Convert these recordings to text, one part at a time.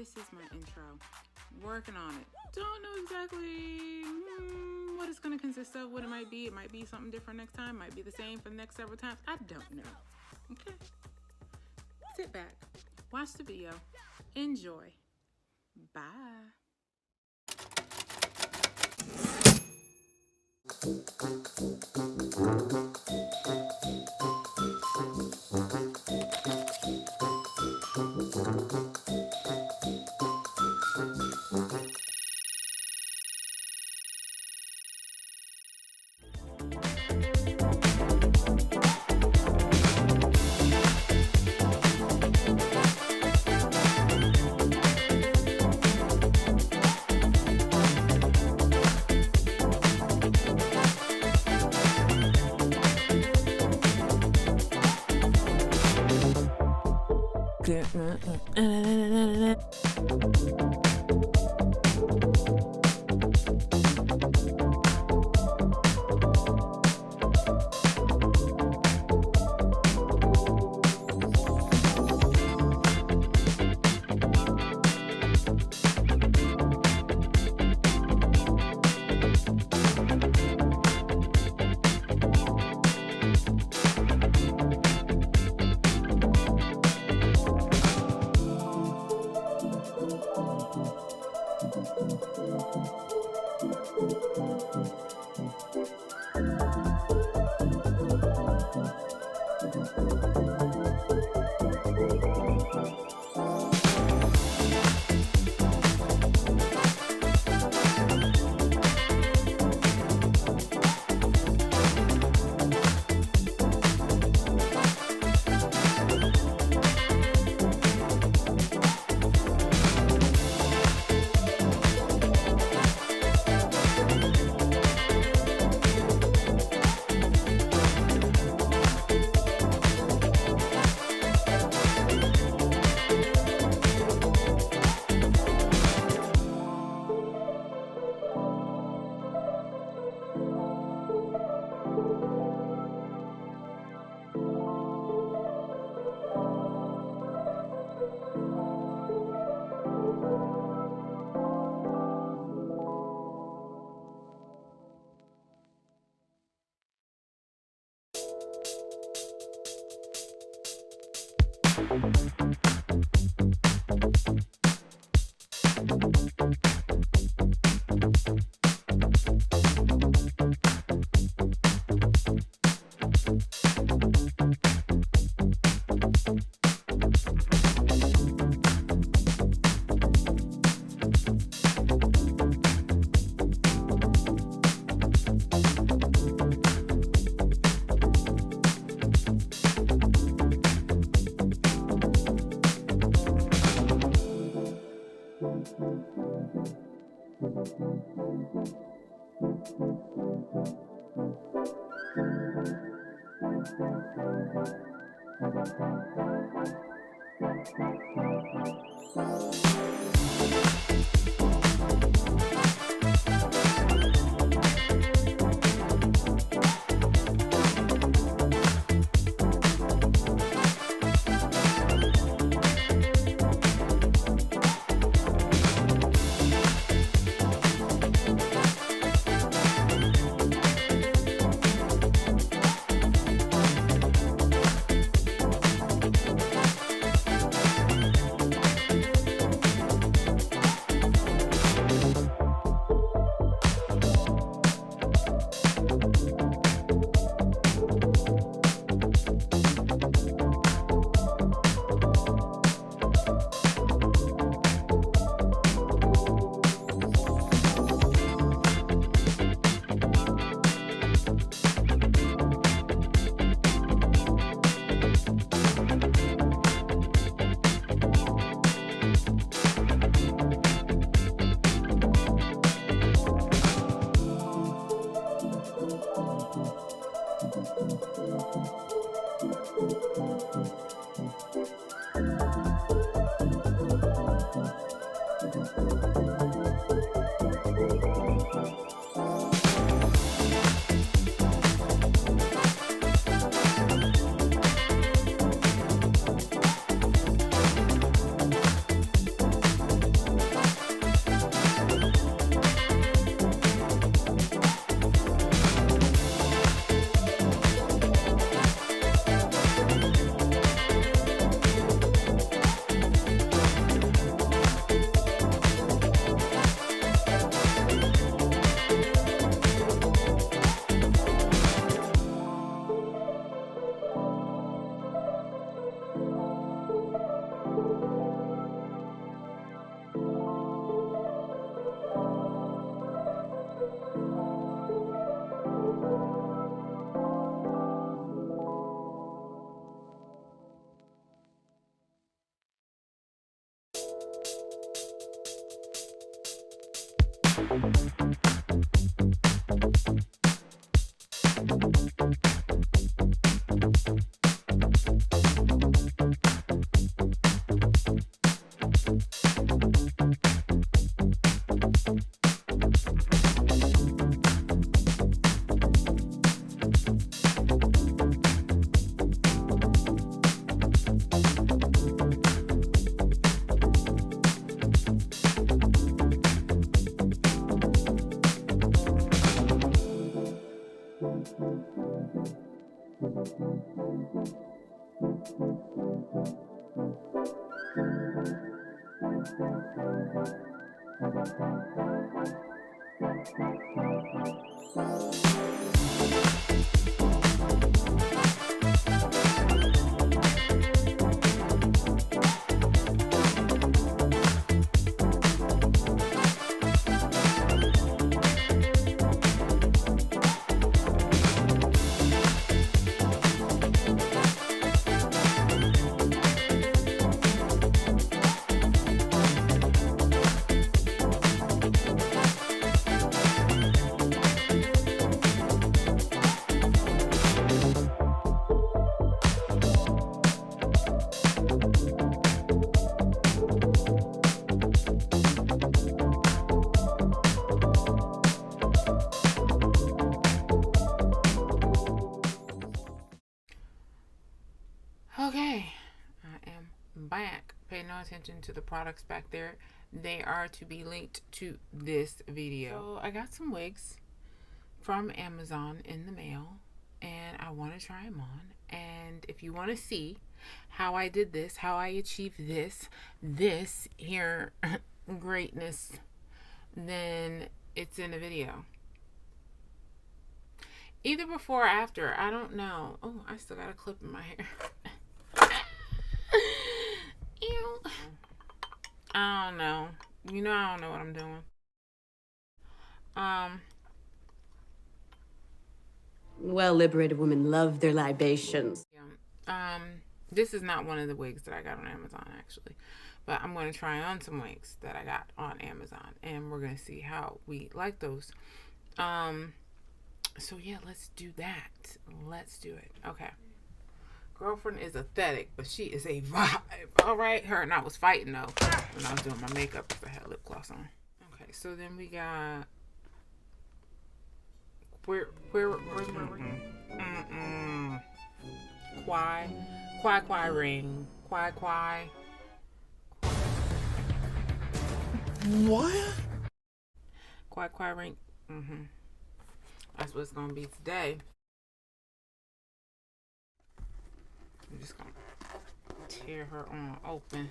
this is my intro. Working on it. Don't know exactly what it's going to consist of, what it might be. It might be something different next time. Might be the same for the next several times. I don't know. Okay. Sit back. Watch the video. Enjoy. Bye. Okay, I am back. Pay no attention to the products back there. They are to be linked to this video. So I got some wigs from Amazon in the mail, and I want to try them on. And if you want to see how I did this, how I achieved this here greatness, then it's in the video. Either before or after, I don't know. Oh, I still got a clip in my hair. Ew. I don't know. You know, I don't know what I'm doing. Well, liberated women love their libations. Yeah. This is not one of the wigs that I got on Amazon, actually. But I'm going to try on some wigs that I got on Amazon. And we're going to see how we like those. So, yeah, let's do that. Let's do it. Okay. Girlfriend is aesthetic, but she is a vibe. All right. Her and I was fighting, though, when I was doing my makeup because I had lip gloss on. Okay. So, then we got... Where's my ring? Quai ring. Quai. What? Quai ring. That's what it's gonna be today. I'm just gonna tear her on open.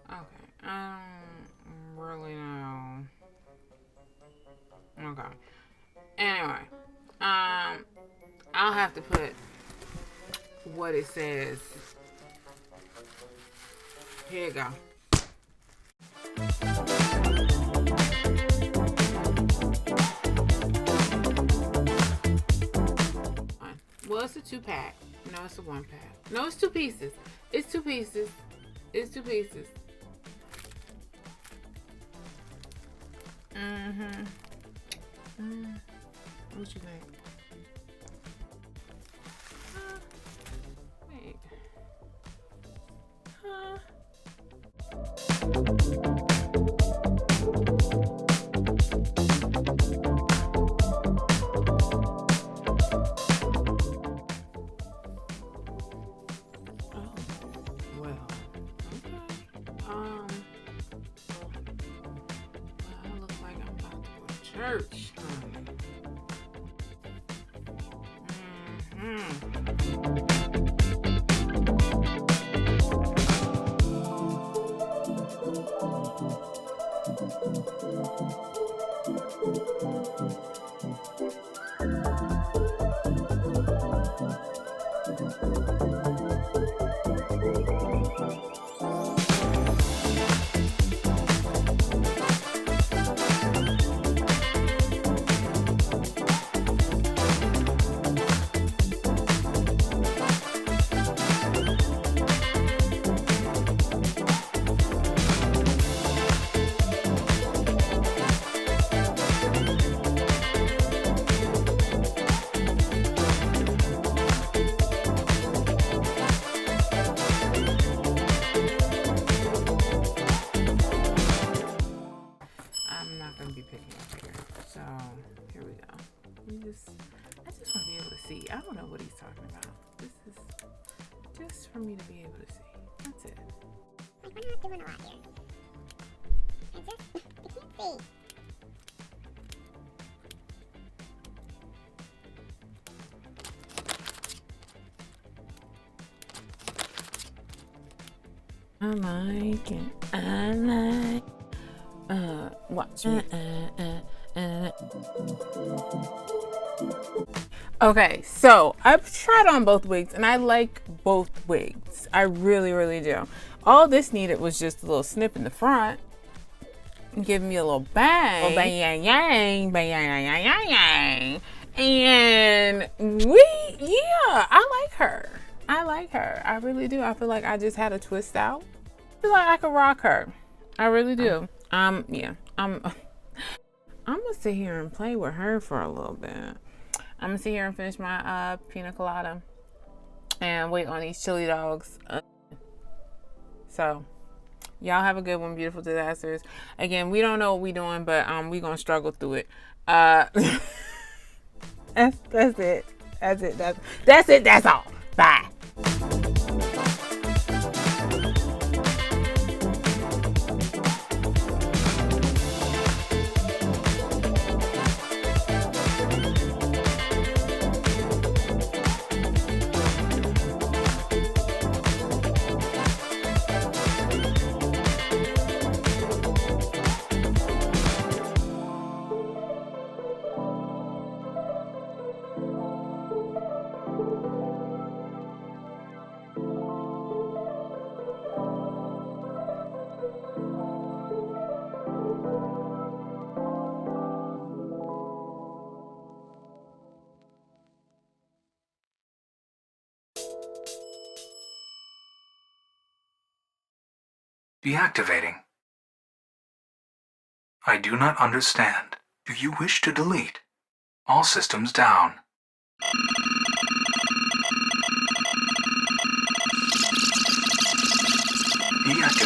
Okay, I don't really know. Okay. Anyway, I'll have to put what it says. Here you go. Well, it's a 2-pack. No, it's a 1-pack. No, it's 2 pieces. It's 2 pieces. It's 2 pieces. What you think? Wait. Church. don't know what he's talking about. This is just for me to be able to see. That's it. Like, we're not doing a lot here. It's just, you can't see. I like it. I like. Watch me. Okay, so I've tried on both wigs and I like both wigs. I really, really do. All this needed was just a little snip in the front. Give me a little bang. Oh, bang, yang, yang, bang, yang, yang, yang, yang. And I like her. I like her. I really do. I feel like I just had a twist out. I feel like I could rock her. I really do. Yeah. I'm gonna sit here and play with her for a little bit. I'm gonna sit here and finish my pina colada and wait on these chili dogs. So y'all have a good one, beautiful disasters. Again, we don't know what we're doing, but we gonna struggle through it. That's it. That's it. That's it. That's all. Bye. Deactivating. I do not understand. Do you wish to delete? All systems down. Deactivating.